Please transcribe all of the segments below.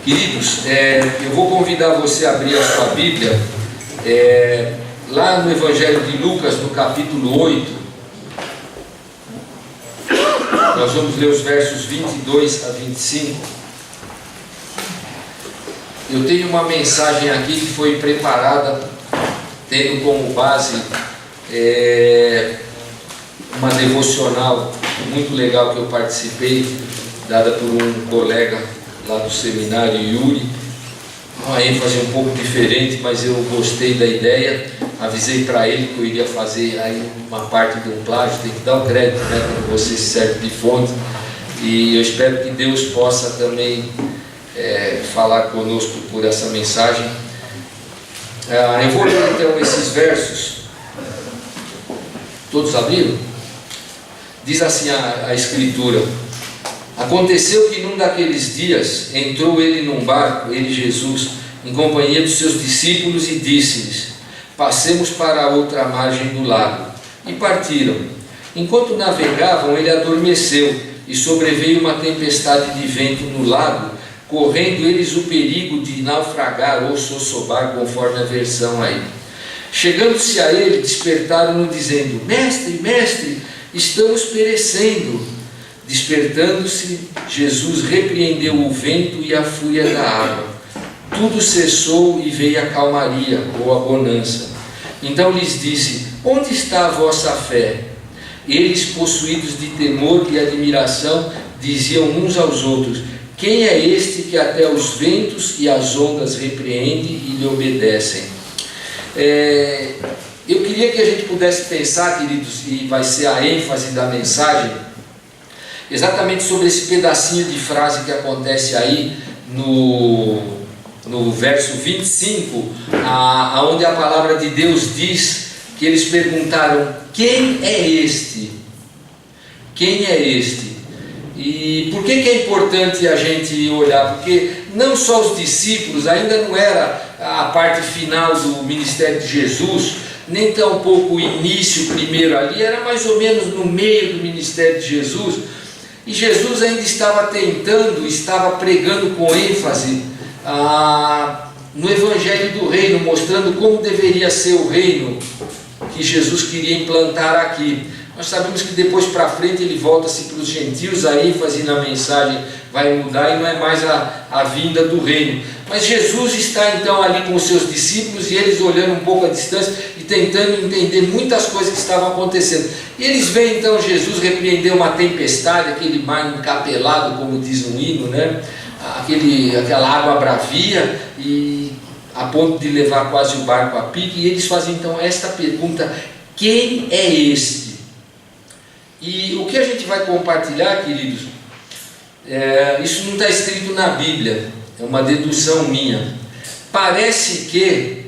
Queridos, eu vou convidar você a abrir a sua Bíblia lá no Evangelho de Lucas, no capítulo 8. Nós vamos ler os versos 22 a 25. Eu tenho uma mensagem aqui que foi preparada tendo como base uma devocional muito legal que eu participei, dada por um colega lá do seminário, Yuri. Uma ênfase um pouco diferente, mas eu gostei da ideia. Avisei para ele que eu iria fazer aí uma parte de um plágio. Tem que dar o crédito, né, quando você se serve de fonte. E eu espero que Deus possa também falar conosco por essa mensagem. Eu vou ler então esses versos. Todos abriram? Diz assim a Escritura: aconteceu que num daqueles dias entrou ele num barco, ele Jesus, em companhia dos seus discípulos, e disse-lhes: passemos para a outra margem do lago. E partiram. Enquanto navegavam, ele adormeceu, e sobreveio uma tempestade de vento no lago, correndo eles o perigo de naufragar ou sossobar, conforme a versão aí. Chegando-se a ele, despertaram-no, dizendo: mestre, mestre, estamos perecendo. Despertando-se, Jesus repreendeu o vento e a fúria da água. Tudo cessou e veio a calmaria, ou a bonança. Então lhes disse: onde está a vossa fé? Eles, possuídos de temor e admiração, diziam uns aos outros: quem é este que até os ventos e as ondas repreende e lhe obedecem? Eu queria que a gente pudesse pensar, queridos, e vai ser a ênfase da mensagem, exatamente sobre esse pedacinho de frase que acontece aí no verso 25, onde a palavra de Deus diz que eles perguntaram: quem é este? Quem é este? E por que é importante a gente olhar? Porque não só os discípulos, ainda não era a parte final do ministério de Jesus, nem tampouco o início primeiro ali, era mais ou menos no meio do ministério de Jesus. E Jesus ainda estava pregando com ênfase no Evangelho do Reino, mostrando como deveria ser o reino que Jesus queria implantar aqui. Nós sabemos que depois para frente ele volta-se para os gentios, a ênfase na mensagem vai mudar e não é mais a vinda do reino. Mas Jesus está então ali com os seus discípulos e eles olhando um pouco à distância e tentando entender muitas coisas que estavam acontecendo. E eles veem então Jesus repreender uma tempestade, aquele mar encapelado, como diz um hino, né? Aquela água bravia, e a ponto de levar quase o barco a pique. E eles fazem então esta pergunta: quem é este? E o que a gente vai compartilhar, queridos, isso não está escrito na Bíblia, é uma dedução minha. Parece que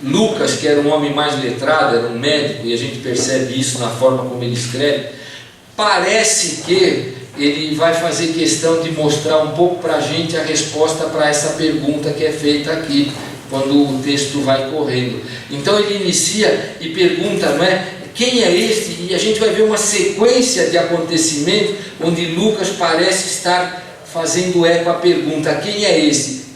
Lucas, que era um homem mais letrado, era um médico, e a gente percebe isso na forma como ele escreve, parece que ele vai fazer questão de mostrar um pouco para a gente a resposta para essa pergunta que é feita aqui, quando o texto vai correndo. Então ele inicia e pergunta, não é? Quem é este? E a gente vai ver uma sequência de acontecimentos onde Lucas parece estar fazendo eco à pergunta: quem é este?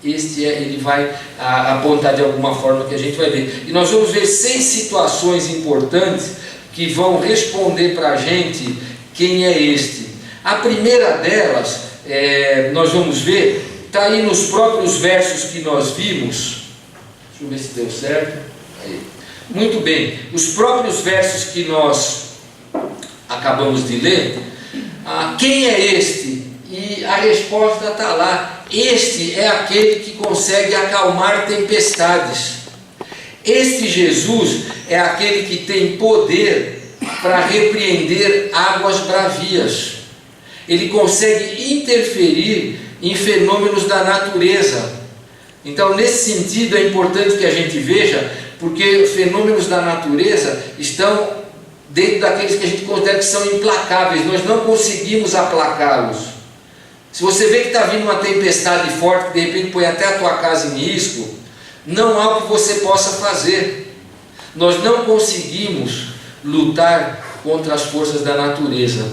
Ele vai apontar de alguma forma que a gente vai ver. E nós vamos ver 6 situações importantes que vão responder para a gente quem é este. A primeira delas, nós vamos ver, está aí nos próprios versos que nós vimos. Deixa eu ver se deu certo. Aí. Muito bem, os próprios versos que nós acabamos de ler, quem é este? E a resposta está lá: este é aquele que consegue acalmar tempestades. Este Jesus é aquele que tem poder para repreender águas bravias. Ele consegue interferir em fenômenos da natureza. Então, nesse sentido, é importante que a gente veja, porque fenômenos da natureza estão dentro daqueles que a gente considera que são implacáveis. Nós não conseguimos aplacá-los. Se você vê que está vindo uma tempestade forte, que de repente põe até a tua casa em risco, não há o que você possa fazer. Nós não conseguimos lutar contra as forças da natureza.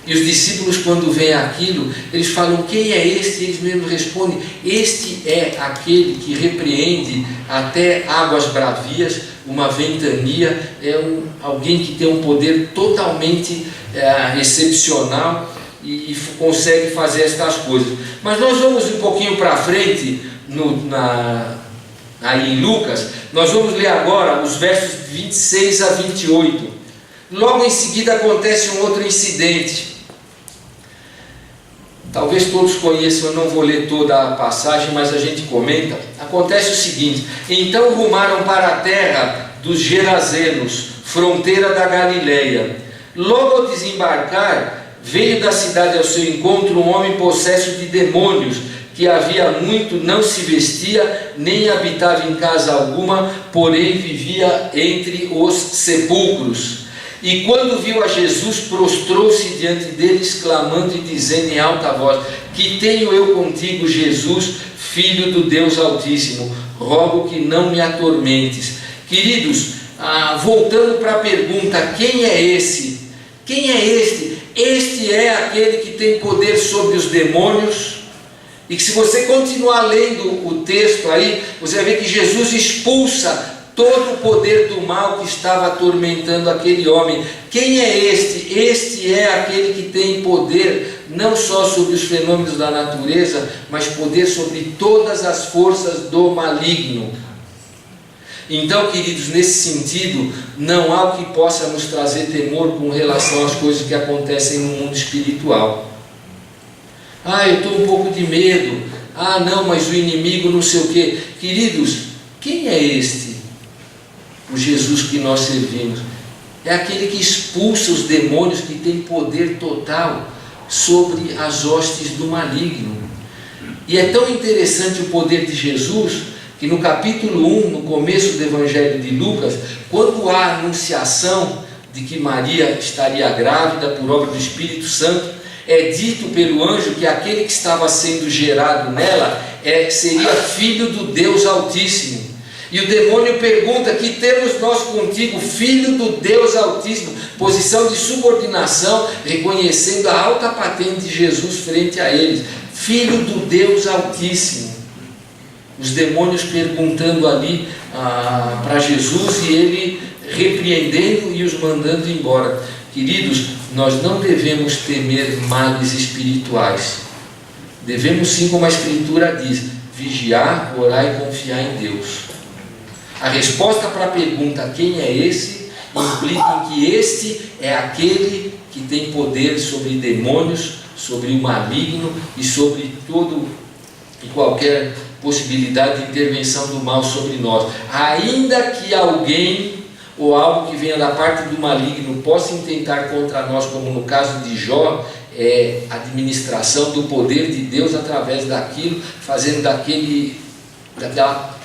E os discípulos, quando veem aquilo, eles falam: quem é este? E eles mesmos respondem: este é aquele que repreende até águas bravias, uma ventania, alguém que tem um poder totalmente excepcional e consegue fazer estas coisas. Mas nós vamos um pouquinho para frente, aí em Lucas, nós vamos ler agora os versos 26 a 28. Logo em seguida acontece um outro incidente. Talvez todos conheçam, eu não vou ler toda a passagem, mas a gente comenta. Acontece o seguinte: então rumaram para a terra dos Gerazenos, fronteira da Galileia. Logo ao desembarcar, veio da cidade ao seu encontro um homem possesso de demônios, que havia muito não se vestia, nem habitava em casa alguma, porém vivia entre os sepulcros. E quando viu a Jesus, prostrou-se diante dele, exclamando e dizendo em alta voz: que tenho eu contigo, Jesus, Filho do Deus Altíssimo? Rogo que não me atormentes. Queridos, voltando para a pergunta: quem é esse? Quem é este? Este é aquele que tem poder sobre os demônios. E que, se você continuar lendo o texto aí, você vai ver que Jesus expulsa todo o poder do mal que estava atormentando aquele homem. Quem é este? Este é aquele que tem poder não só sobre os fenômenos da natureza, mas poder sobre todas as forças do maligno. Então, queridos, nesse sentido, não há o que possa nos trazer temor com relação às coisas que acontecem no mundo espiritual. Eu estou um pouco de medo. Não, mas o inimigo não sei o quê. Queridos, quem é este? O Jesus que nós servimos é aquele que expulsa os demônios, que tem poder total sobre as hostes do maligno. E é tão interessante o poder de Jesus, que no capítulo 1, no começo do Evangelho de Lucas, quando há a anunciação de que Maria estaria grávida por obra do Espírito Santo, é dito pelo anjo que aquele que estava sendo gerado nela seria filho do Deus Altíssimo. E o demônio pergunta: que temos nós contigo, Filho do Deus Altíssimo? Posição de subordinação, reconhecendo a alta patente de Jesus frente a eles. Filho do Deus Altíssimo. Os demônios perguntando ali para Jesus, e ele repreendendo e os mandando embora. Queridos, nós não devemos temer males espirituais. Devemos sim, como a Escritura diz, vigiar, orar e confiar em Deus. A resposta para a pergunta: quem é esse? Implica em que este é aquele que tem poder sobre demônios, sobre o maligno e sobre todo e qualquer possibilidade de intervenção do mal sobre nós. Ainda que alguém ou algo que venha da parte do maligno possa intentar contra nós, como no caso de Jó, a administração do poder de Deus através daquilo, fazendo daquela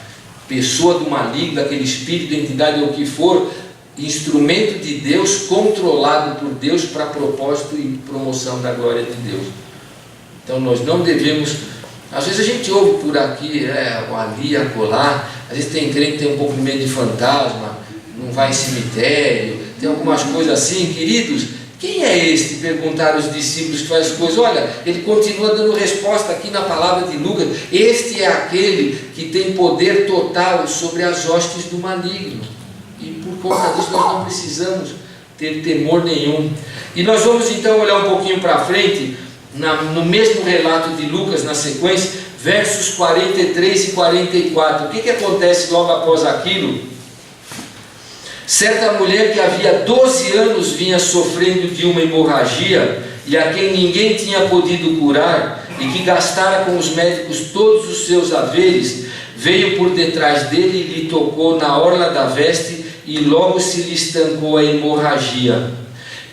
pessoa do maligno, daquele espírito, entidade ou o que for, instrumento de Deus, controlado por Deus para propósito e promoção da glória de Deus. Então nós não devemos, às vezes a gente ouve por aqui, ali, acolá, às vezes tem crente que tem um pouco de medo de fantasma, não vai em cemitério, tem algumas coisas assim. Queridos, quem é este? Perguntaram os discípulos que faz as coisas. Olha, ele continua dando resposta aqui na palavra de Lucas: este é aquele que tem poder total sobre as hostes do maligno. E por conta disso nós não precisamos ter temor nenhum. E nós vamos então olhar um pouquinho para frente, no mesmo relato de Lucas, na sequência, versos 43 e 44. O que acontece logo após aquilo? Certa mulher que havia 12 anos vinha sofrendo de uma hemorragia, e a quem ninguém tinha podido curar, e que gastara com os médicos todos os seus haveres, veio por detrás dele e lhe tocou na orla da veste, e logo se lhe estancou a hemorragia.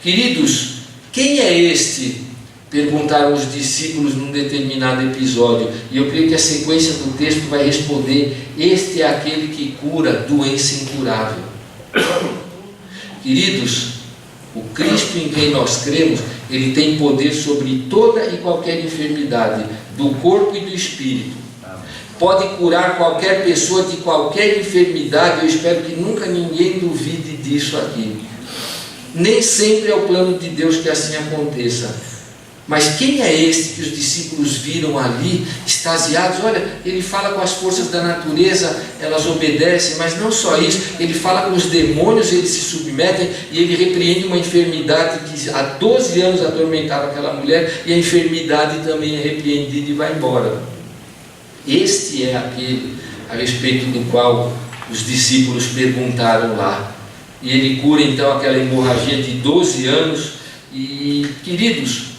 Queridos, quem é este? Perguntaram os discípulos num determinado episódio, e eu creio que a sequência do texto vai responder: este é aquele que cura doença incurável. Queridos, o Cristo em quem nós cremos, ele tem poder sobre toda e qualquer enfermidade do corpo e do espírito. Pode curar qualquer pessoa de qualquer enfermidade. Eu espero que nunca ninguém duvide disso aqui. Nem sempre é o plano de Deus que assim aconteça. Mas quem é este que os discípulos viram ali, extasiados? Olha, ele fala com as forças da natureza, elas obedecem, mas não só isso, ele fala com os demônios, eles se submetem, e ele repreende uma enfermidade que há 12 anos atormentava aquela mulher, e a enfermidade também é repreendida e vai embora. Este é aquele a respeito do qual os discípulos perguntaram lá. E ele cura então aquela hemorragia de 12 anos. E, queridos,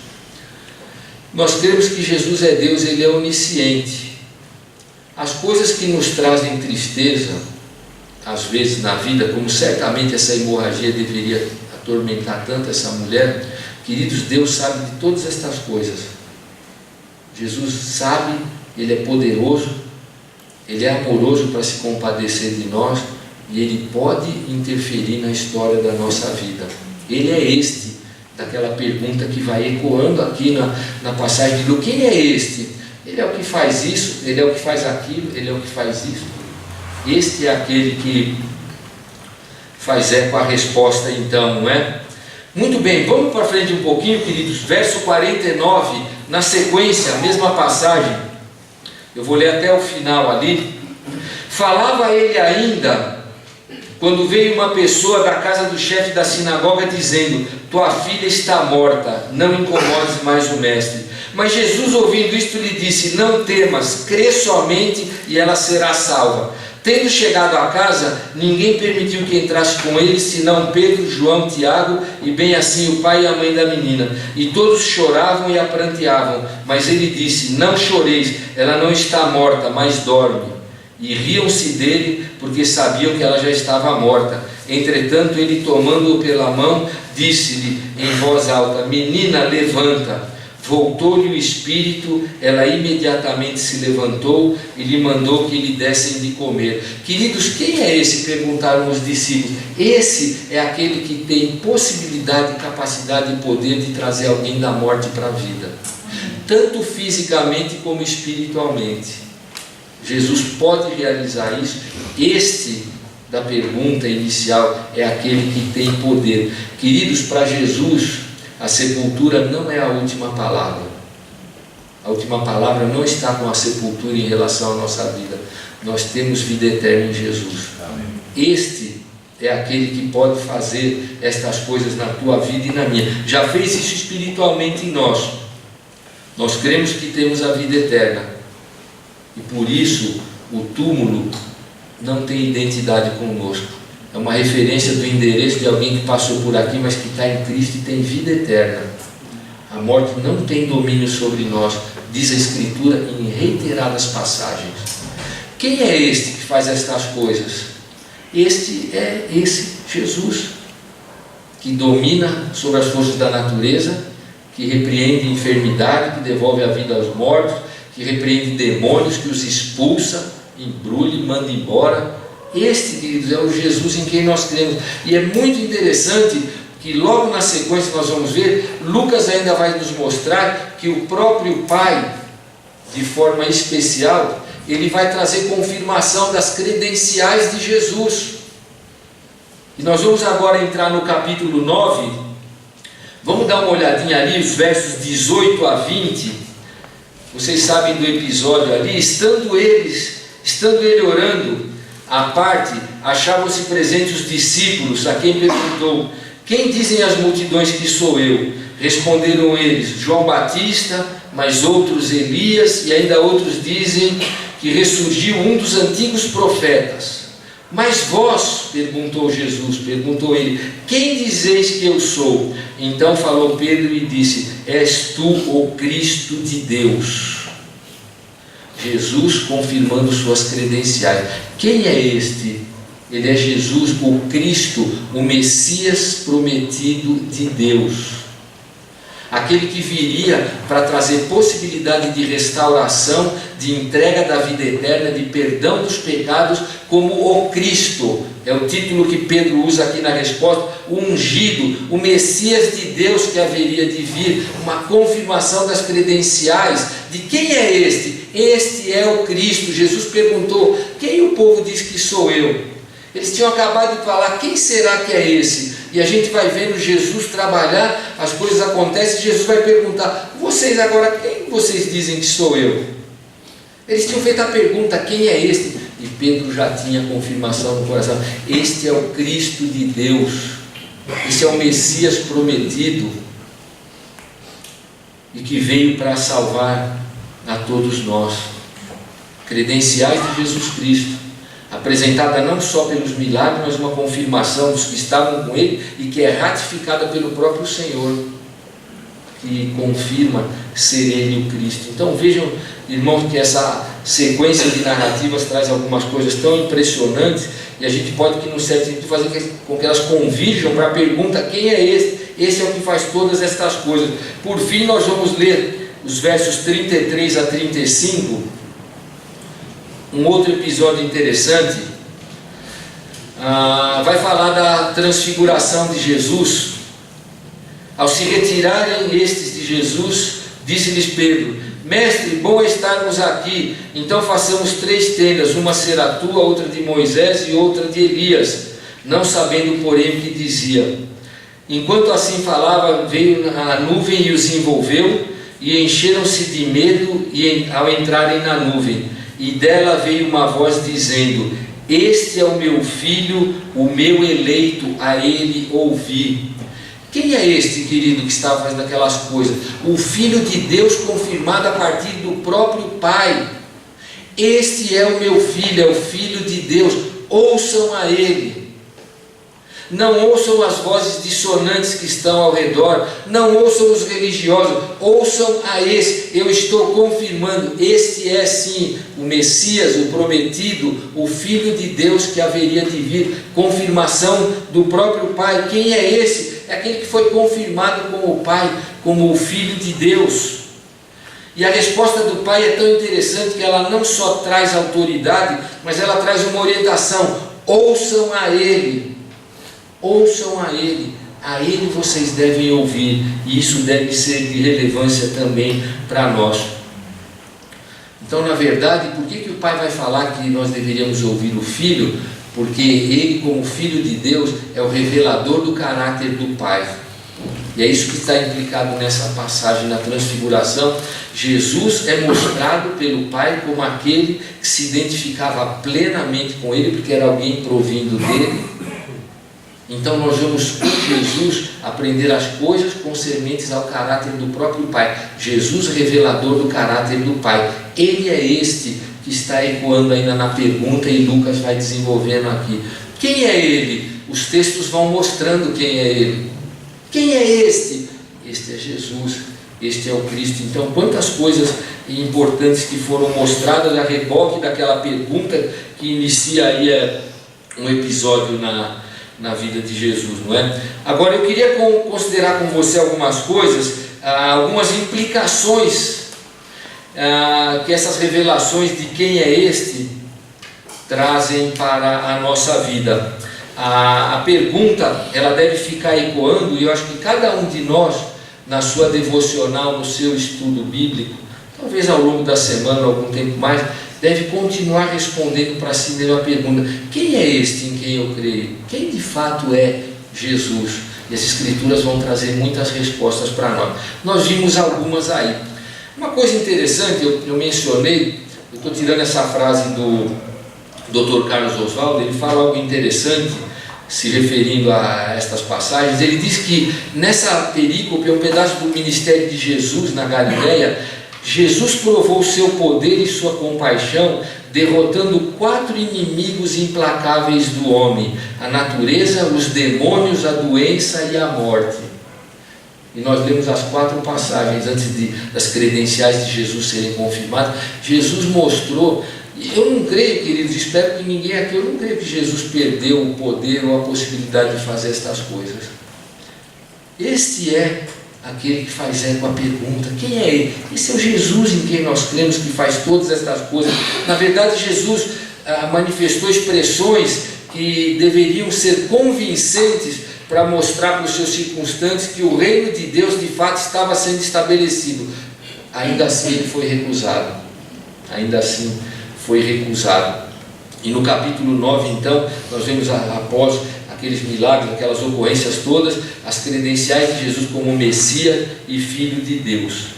nós cremos que Jesus é Deus, Ele é onisciente. As coisas que nos trazem tristeza, às vezes na vida, como certamente essa hemorragia deveria atormentar tanto essa mulher, queridos, Deus sabe de todas estas coisas. Jesus sabe, Ele é poderoso, Ele é amoroso para se compadecer de nós, e Ele pode interferir na história da nossa vida. Ele é este, daquela pergunta que vai ecoando aqui na passagem de Lucas: quem é este? Ele é o que faz isso, ele é o que faz aquilo, ele é o que faz isso. Este é aquele que faz eco a resposta então, não é? Muito bem, vamos para frente um pouquinho, queridos. Verso 49, na sequência, a mesma passagem, eu vou ler até o final ali. Falava ele ainda, quando veio uma pessoa da casa do chefe da sinagoga dizendo: tua filha está morta, não incomodes mais o mestre. Mas Jesus, ouvindo isto, lhe disse: não temas, crê somente e ela será salva. Tendo chegado à casa, ninguém permitiu que entrasse com ele, senão Pedro, João, Tiago e bem assim o pai e a mãe da menina. E todos choravam e a pranteavam. Mas ele disse: não choreis, ela não está morta, mas dorme. E riam-se dele, porque sabiam que ela já estava morta. Entretanto, ele, tomando-o pela mão, disse-lhe em voz alta: menina, levanta. Voltou-lhe o espírito, ela imediatamente se levantou e lhe mandou que lhe dessem de comer. Queridos, quem é esse? Perguntaram os discípulos. Esse é aquele que tem possibilidade, capacidade e poder de trazer alguém da morte para a vida, tanto fisicamente como espiritualmente. Jesus pode realizar isso. Este da pergunta inicial é aquele que tem poder. Queridos, para Jesus a sepultura não é a última palavra. A última palavra não está com a sepultura em relação à nossa vida. Nós temos vida eterna em Jesus. Amém. Este é aquele que pode fazer estas coisas na tua vida e na minha. Já fez isso espiritualmente em nós. Nós cremos que temos a vida eterna. E por isso o túmulo não tem identidade conosco. É uma referência do endereço de alguém que passou por aqui, mas que está em Cristo e tem vida eterna. A morte não tem domínio sobre nós, diz a Escritura em reiteradas passagens. Quem é este que faz estas coisas? Este é esse Jesus, que domina sobre as forças da natureza, que repreende enfermidade, que devolve a vida aos mortos, que repreende demônios, que os expulsa, embrulha e manda embora. Este, queridos, é o Jesus em quem nós cremos. E é muito interessante que logo na sequência nós vamos ver, Lucas ainda vai nos mostrar que o próprio Pai, de forma especial, ele vai trazer confirmação das credenciais de Jesus. E nós vamos agora entrar no capítulo 9. Vamos dar uma olhadinha ali, os versos 18 a 20. Vocês sabem do episódio ali. Estando ele orando à parte, achavam-se presentes os discípulos, a quem perguntou: quem dizem as multidões que sou eu? Responderam eles: João Batista, mas outros Elias, e ainda outros dizem que ressurgiu um dos antigos profetas. Mas vós, perguntou ele, quem dizeis que eu sou? Então falou Pedro e disse: és tu o Cristo de Deus. Jesus confirmando suas credenciais. Quem é este? Ele é Jesus, o Cristo, o Messias prometido de Deus. Aquele que viria para trazer possibilidade de restauração, de entrega da vida eterna, de perdão dos pecados, como o Cristo. É o título que Pedro usa aqui na resposta, o ungido, o Messias de Deus que haveria de vir, uma confirmação das credenciais de quem é este. Este é o Cristo. Jesus perguntou: quem o povo diz que sou eu? Eles tinham acabado de falar: quem será que é esse? e a gente vai vendo Jesus trabalhar, as coisas acontecem, e Jesus vai perguntar: vocês agora, quem vocês dizem que sou eu? Eles tinham feito a pergunta: quem é este? E Pedro já tinha confirmação no coração: este é o Cristo de Deus, esse é o Messias prometido, e que veio para salvar a todos nós. Credenciais de Jesus Cristo, apresentada não só pelos milagres, mas uma confirmação dos que estavam com ele, e que é ratificada pelo próprio Senhor, que confirma ser ele o Cristo. Então vejam, irmãos, que essa sequência de narrativas traz algumas coisas tão impressionantes, e a gente pode, que no certo sentido, fazer com que elas convirjam para a pergunta: quem é esse? Esse é o que faz todas estas coisas. Por fim, nós vamos ler os versos 33 a 35, um outro episódio interessante. Vai falar da transfiguração de Jesus. Ao se retirarem estes de Jesus, disse-lhes Pedro: Mestre, bom é estarmos aqui, então façamos 3 tendas, uma será tua, outra de Moisés e outra de Elias, não sabendo, porém, o que dizia. Enquanto assim falava, veio a nuvem e os envolveu, e encheram-se de medo ao entrarem na nuvem, e dela veio uma voz dizendo: este é o meu filho, o meu eleito, a ele ouvi. Quem é este, querido, que estava fazendo aquelas coisas? O Filho de Deus confirmado a partir do próprio Pai. Este é o meu filho, é o Filho de Deus, ouçam a ele. Não ouçam as vozes dissonantes que estão ao redor, não ouçam os religiosos, ouçam a esse. Eu estou confirmando: este é sim o Messias, o prometido, o Filho de Deus que haveria de vir. Confirmação do próprio Pai. Quem é esse? É aquele que foi confirmado como o Pai, como o Filho de Deus. E a resposta do Pai é tão interessante que ela não só traz autoridade, mas ela traz uma orientação: ouçam a ele. Ouçam a ele vocês devem ouvir, e isso deve ser de relevância também para nós. Então, na verdade, por que o Pai vai falar que nós deveríamos ouvir o Filho? Porque ele, como Filho de Deus, é o revelador do caráter do Pai. E é isso que está implicado nessa passagem, na transfiguração. Jesus é mostrado pelo Pai como aquele que se identificava plenamente com ele, porque era alguém provindo dele. Então nós vamos com Jesus aprender as coisas concernentes ao caráter do próprio Pai. Jesus, revelador do caráter do Pai. Ele é este que está ecoando ainda na pergunta, e Lucas vai desenvolvendo aqui. Quem é ele? Os textos vão mostrando quem é ele. Quem é este? Este é Jesus, este é o Cristo. Então, quantas coisas importantes que foram mostradas a reboque daquela pergunta que inicia aí um episódio na vida de Jesus, não é? Agora eu queria considerar com você algumas coisas, algumas implicações que essas revelações de quem é este trazem para a nossa vida. A pergunta, ela deve ficar ecoando, e eu acho que cada um de nós, na sua devocional, no seu estudo bíblico, talvez ao longo da semana, algum tempo mais, deve continuar respondendo para si mesmo a pergunta: quem é este em quem eu creio? Quem de fato é Jesus? E as Escrituras vão trazer muitas respostas para nós. Nós vimos algumas aí. Uma coisa interessante, eu mencionei, eu estou tirando essa frase do Dr. Carlos Oswaldo. Ele fala algo interessante, se referindo a estas passagens. Ele diz que nessa perícope, é um pedaço do ministério de Jesus na Galileia. Jesus provou seu poder e sua compaixão, derrotando 4 inimigos implacáveis do homem: a natureza, os demônios, a doença e a morte. E nós lemos as 4 passagens antes das credenciais de Jesus serem confirmadas. Jesus mostrou, e eu não creio, queridos, espero que ninguém aqui, eu não creio que Jesus perdeu o poder ou a possibilidade de fazer estas coisas. Este é aquele que faz eco a pergunta: quem é ele? Esse é o Jesus em quem nós cremos, que faz todas estas coisas. Na verdade, Jesus manifestou expressões que deveriam ser convincentes para mostrar para os seus circunstantes que o reino de Deus de fato estava sendo estabelecido. Ainda assim ele foi recusado. Ainda assim foi recusado. E no capítulo 9, então, nós vemos após aqueles milagres, aquelas ocorrências todas, as credenciais de Jesus como Messias e Filho de Deus.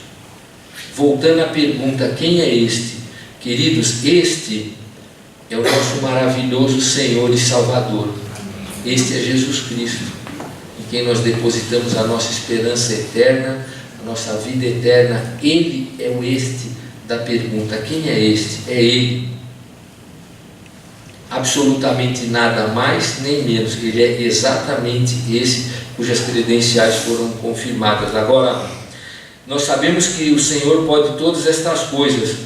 Voltando à pergunta, quem é este? Queridos, este é o nosso maravilhoso Senhor e Salvador. Este é Jesus Cristo, em quem nós depositamos a nossa esperança eterna, a nossa vida eterna. Ele é o este da pergunta. Quem é este? É Ele. Absolutamente nada mais nem menos. Ele é exatamente esse cujas credenciais foram confirmadas. Agora, nós sabemos que o Senhor pode todas estas coisas,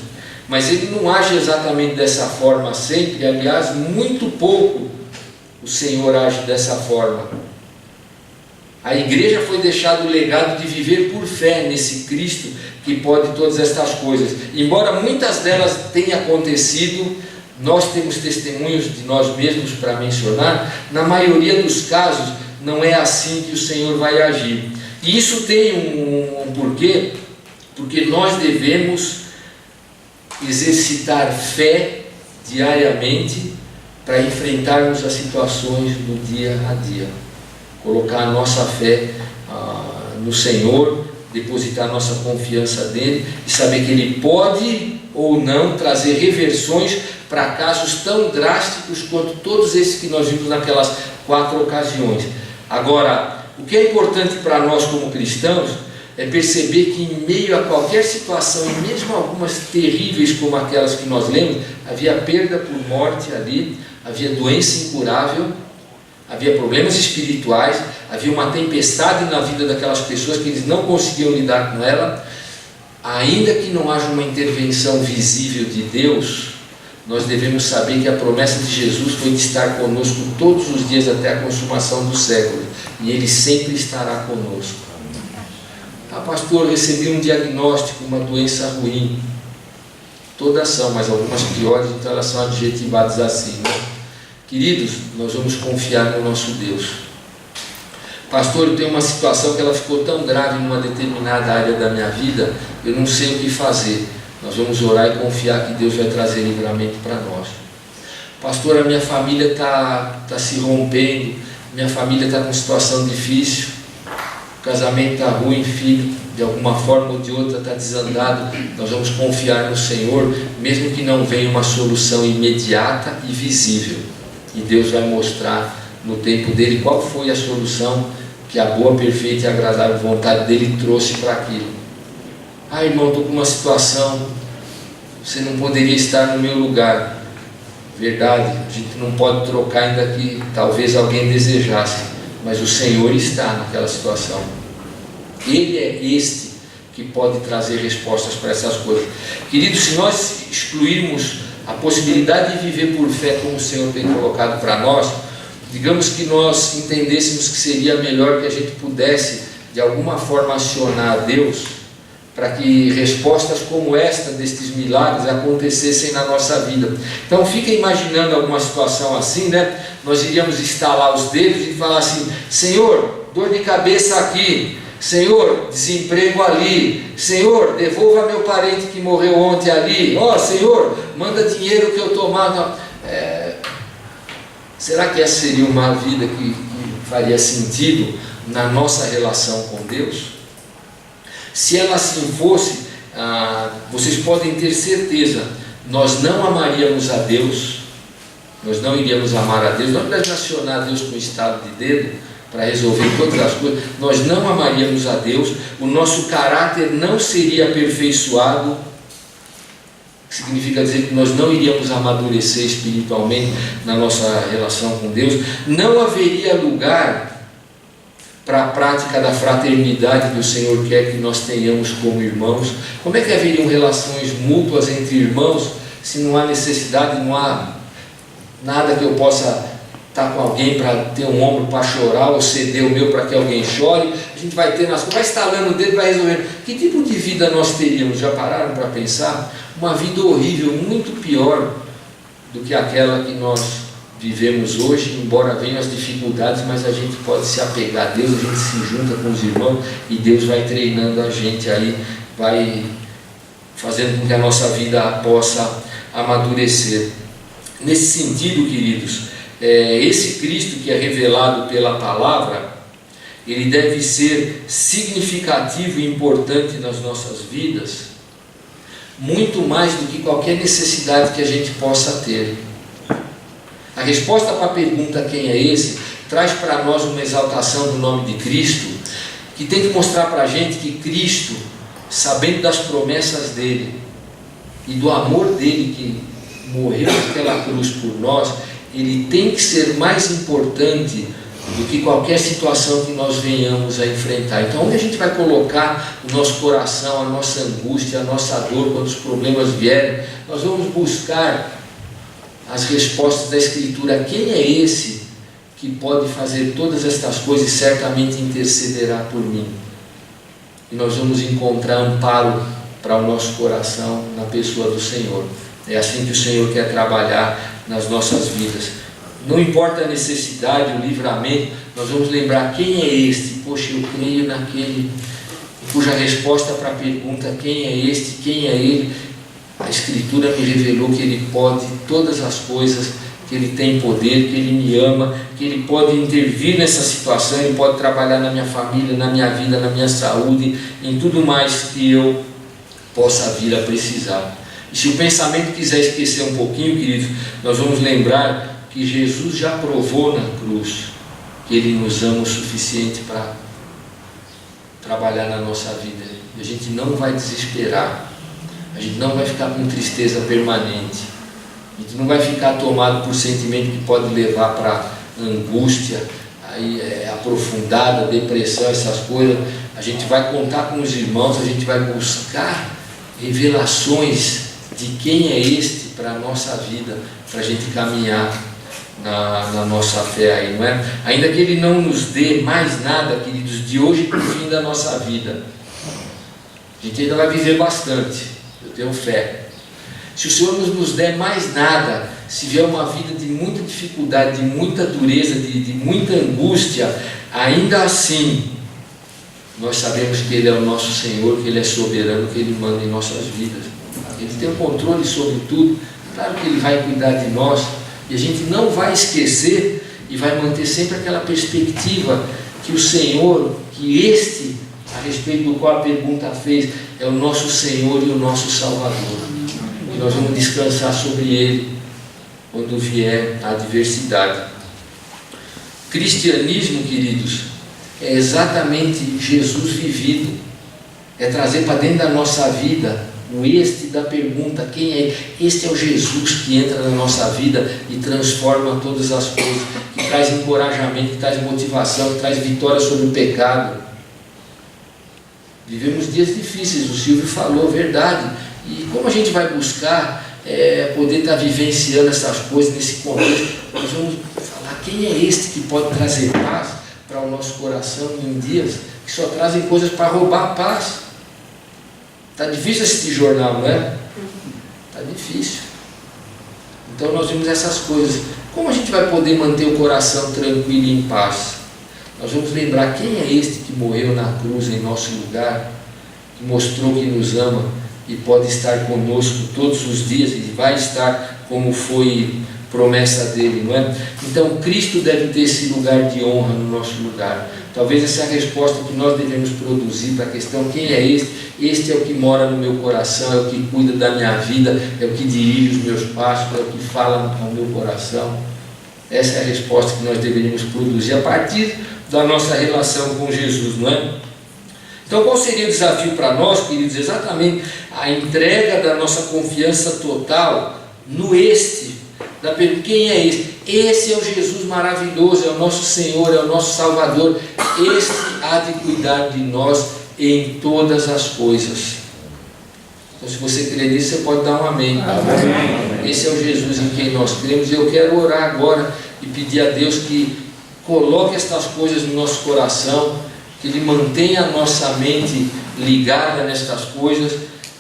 mas Ele não age exatamente dessa forma sempre. Aliás, muito pouco o Senhor age dessa forma. A igreja foi deixado o legado de viver por fé nesse Cristo que pode todas estas coisas. Embora muitas delas tenham acontecido, nós temos testemunhos de nós mesmos para mencionar. Na maioria dos casos não é assim que o Senhor vai agir. E isso tem um porquê, porque nós devemos exercitar fé diariamente para enfrentarmos as situações do dia a dia. Colocar a nossa fé no Senhor, depositar nossa confiança nele e saber que Ele pode ou não trazer reversões para casos tão drásticos quanto todos esses que nós vimos naquelas 4 ocasiões. Agora, o que é importante para nós como cristãos é perceber que em meio a qualquer situação, e mesmo algumas terríveis como aquelas que nós lemos, havia perda por morte ali, havia doença incurável, havia problemas espirituais, havia uma tempestade na vida daquelas pessoas que eles não conseguiam lidar com ela. Ainda que não haja uma intervenção visível de Deus, nós devemos saber que a promessa de Jesus foi de estar conosco todos os dias até a consumação do século, e Ele sempre estará conosco. Ah, pastor, recebi um diagnóstico, uma doença ruim. Todas são, mas algumas piores, então elas são adjetivadas assim, né? Queridos, nós vamos confiar no nosso Deus. Pastor, eu tenho uma situação que ela ficou tão grave numa determinada área da minha vida, eu não sei o que fazer. Nós vamos orar e confiar que Deus vai trazer livramento para nós. Pastor, a minha família está se rompendo, minha família está com situação difícil, o casamento está ruim, filho, de alguma forma ou de outra está desandado. Nós vamos confiar no Senhor, mesmo que não venha uma solução imediata e visível. E Deus vai mostrar no tempo dele qual foi a solução que a boa, perfeita e agradável vontade dele trouxe para aquilo. Ah, irmão, estou com uma situação, você não poderia estar no meu lugar. Verdade, a gente não pode trocar ainda que talvez alguém desejasse, mas o Senhor está naquela situação. Ele é este que pode trazer respostas para essas coisas. Queridos, se nós excluirmos a possibilidade de viver por fé como o Senhor tem colocado para nós, digamos que nós entendêssemos que seria melhor que a gente pudesse de alguma forma acionar a Deus para que respostas como esta destes milagres acontecessem na nossa vida. Então fica imaginando alguma situação assim, né? Nós iríamos estalar os dedos e falar assim: Senhor, dor de cabeça aqui, Senhor, desemprego ali, Senhor, devolva meu parente que morreu ontem ali, ó Senhor, manda dinheiro que eu estou mal. Será que essa seria uma vida que faria sentido na nossa relação com Deus? Se ela assim fosse, vocês podem ter certeza, nós não amaríamos a Deus, nós não iríamos amar a Deus, não iríamos acionar a Deus com estalo de dedo para resolver todas as coisas, nós não amaríamos a Deus, o nosso caráter não seria aperfeiçoado, significa dizer que nós não iríamos amadurecer espiritualmente na nossa relação com Deus, não haveria lugar para a prática da fraternidade que o Senhor quer que nós tenhamos como irmãos. Como é que haveriam relações mútuas entre irmãos se não há necessidade, não há nada que eu possa estar com alguém para ter um ombro para chorar ou ceder o meu para que alguém chore? A gente vai ter, vai estalando o dedo, vai resolvendo. Que tipo de vida nós teríamos? Já pararam para pensar? Uma vida horrível, muito pior do que aquela que nós vivemos hoje, embora venham as dificuldades, mas a gente pode se apegar a Deus, a gente se junta com os irmãos e Deus vai treinando a gente aí, vai fazendo com que a nossa vida possa amadurecer. Nesse sentido, queridos, esse Cristo que é revelado pela palavra, ele deve ser significativo e importante nas nossas vidas, muito mais do que qualquer necessidade que a gente possa ter. A resposta para a pergunta quem é esse, traz para nós uma exaltação do nome de Cristo, que tem que mostrar para a gente que Cristo, sabendo das promessas dele e do amor dele que morreu naquela cruz por nós, ele tem que ser mais importante do que qualquer situação que nós venhamos a enfrentar. Então, onde a gente vai colocar o nosso coração, a nossa angústia, a nossa dor, quando os problemas vierem, nós vamos buscar as respostas da Escritura. Quem é esse que pode fazer todas estas coisas e certamente intercederá por mim? E nós vamos encontrar amparo para o nosso coração na pessoa do Senhor. É assim que o Senhor quer trabalhar nas nossas vidas. Não importa a necessidade, o livramento, nós vamos lembrar quem é este. Poxa, eu creio naquele cuja resposta para a pergunta quem é este, quem é ele, a Escritura me revelou que ele pode todas as coisas, que ele tem poder, que ele me ama, que ele pode intervir nessa situação, ele pode trabalhar na minha família, na minha vida, na minha saúde, em tudo mais que eu possa vir a precisar. E se o pensamento quiser esquecer um pouquinho, queridos, nós vamos lembrar que Jesus já provou na cruz que ele nos ama o suficiente para trabalhar na nossa vida. E a gente não vai desesperar, a gente não vai ficar com tristeza permanente, a gente não vai ficar tomado por sentimento que pode levar para angústia aprofundada, depressão, essas coisas. A gente vai contar com os irmãos, a gente vai buscar revelações de quem é este para a nossa vida, para a gente caminhar na nossa fé aí, não é? Ainda que ele não nos dê mais nada, queridos, de hoje para o fim da nossa vida, a gente ainda vai viver bastante, eu tenho fé. Se o Senhor nos der mais nada, se vier uma vida de muita dificuldade, de muita dureza, de muita angústia, ainda assim nós sabemos que Ele é o nosso Senhor, que Ele é soberano, que Ele manda em nossas vidas. Ele tem o controle sobre tudo. Claro que Ele vai cuidar de nós, e a gente não vai esquecer e vai manter sempre aquela perspectiva que o Senhor, que este, a respeito do qual a pergunta fez, é o nosso Senhor e o nosso Salvador. E nós vamos descansar sobre Ele quando vier a adversidade. Cristianismo, queridos, é exatamente Jesus vivido, é trazer para dentro da nossa vida o este da pergunta, quem é? Este é o Jesus que entra na nossa vida e transforma todas as coisas, que traz encorajamento, que traz motivação, que traz vitória sobre o pecado. Vivemos dias difíceis, o Silvio falou, verdade, e como a gente vai buscar poder estar vivenciando essas coisas nesse contexto? Nós vamos falar quem é este que pode trazer paz para o nosso coração em dias que só trazem coisas para roubar a paz. Está difícil assistir jornal, não é? Está difícil. Então nós vimos essas coisas. Como a gente vai poder manter o coração tranquilo e em paz? Nós vamos lembrar quem é este que morreu na cruz em nosso lugar, que mostrou que nos ama e pode estar conosco todos os dias e vai estar como foi promessa dele, não é? Então Cristo deve ter esse lugar de honra no nosso lugar. Talvez essa é a resposta que nós devemos produzir para a questão quem é este? Este é o que mora no meu coração, é o que cuida da minha vida, é o que dirige os meus passos, é o que fala ao meu coração. Essa é a resposta que nós deveríamos produzir a partir da nossa relação com Jesus, não é? Então qual seria o desafio para nós, queridos? Exatamente a entrega da nossa confiança total no este, da pergunta, quem é esse? Esse é o Jesus maravilhoso, é o nosso Senhor, é o nosso Salvador. Este há de cuidar de nós em todas as coisas. Então se você crê nisso, você pode dar um amém. Amém. Esse é o Jesus em quem nós cremos. E eu quero orar agora e pedir a Deus que coloque estas coisas no nosso coração, que Ele mantenha a nossa mente ligada nestas coisas,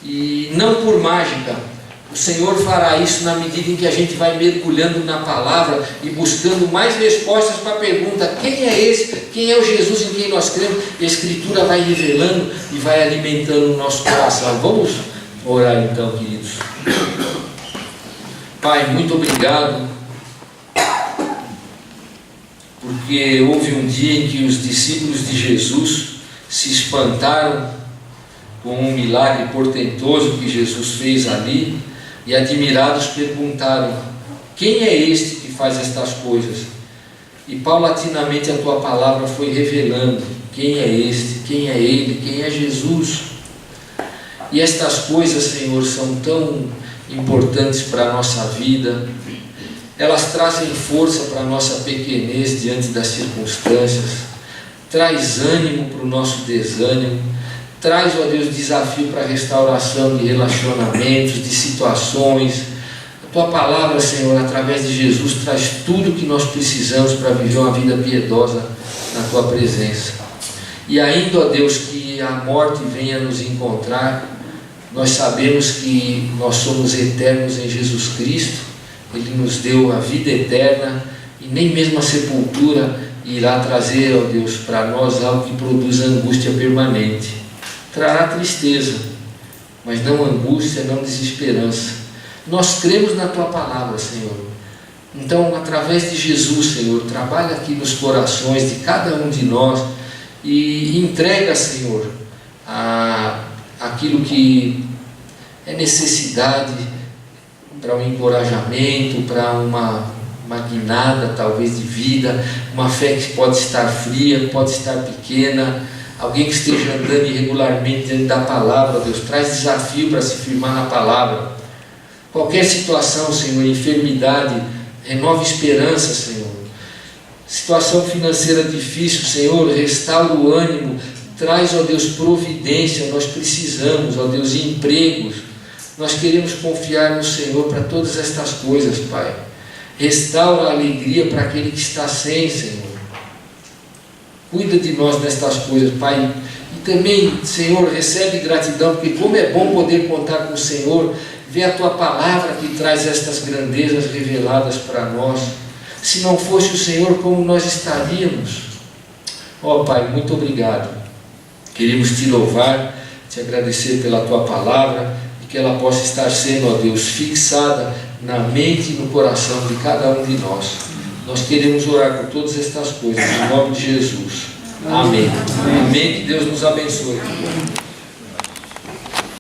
e não por mágica. O Senhor fará isso na medida em que a gente vai mergulhando na palavra e buscando mais respostas para a pergunta, quem é esse? Quem é o Jesus em quem nós cremos? E a Escritura vai revelando e vai alimentando o nosso coração. Vamos orar então, queridos. Pai, muito obrigado porque houve um dia em que os discípulos de Jesus se espantaram com um milagre portentoso que Jesus fez ali, e admirados perguntaram: quem é este que faz estas coisas? E paulatinamente a tua palavra foi revelando quem é este, quem é ele, quem é Jesus. E estas coisas, Senhor, são tão importantes para a nossa vida. Elas trazem força para a nossa pequenez diante das circunstâncias, traz ânimo para o nosso desânimo, traz, ó Deus, desafio para a restauração de relacionamentos, de situações. A Tua palavra, Senhor, através de Jesus, traz tudo o que nós precisamos para viver uma vida piedosa na Tua presença. E ainda, ó Deus, que a morte venha nos encontrar, nós sabemos que nós somos eternos em Jesus Cristo. Ele nos deu a vida eterna, e nem mesmo a sepultura irá trazer, ó Deus, para nós algo que produza angústia permanente. Trará tristeza, mas não angústia, não desesperança. Nós cremos na Tua palavra, Senhor. Então, através de Jesus, Senhor, trabalha aqui nos corações de cada um de nós e entrega, Senhor, aquilo que é necessidade para um encorajamento, para uma guinada talvez de vida, uma fé que pode estar fria, pode estar pequena, alguém que esteja andando irregularmente dentro da palavra. Deus, traz desafio para se firmar na palavra. Qualquer situação, Senhor, enfermidade, renova esperança, Senhor. Situação financeira difícil, Senhor, restaura o ânimo, traz, ó Deus, providência. Nós precisamos, ó Deus, de empregos. Nós queremos confiar no Senhor para todas estas coisas, Pai. Restaura a alegria para aquele que está sem, Senhor. Cuida de nós nestas coisas, Pai. E também, Senhor, recebe gratidão, porque como é bom poder contar com o Senhor, ver a Tua palavra que traz estas grandezas reveladas para nós. Se não fosse o Senhor, como nós estaríamos? Ó Pai, muito obrigado. Queremos Te louvar, Te agradecer pela Tua palavra, que ela possa estar sendo, ó Deus, fixada na mente e no coração de cada um de nós. Nós queremos orar por todas estas coisas, em nome de Jesus. Amém. Amém. Que Deus nos abençoe.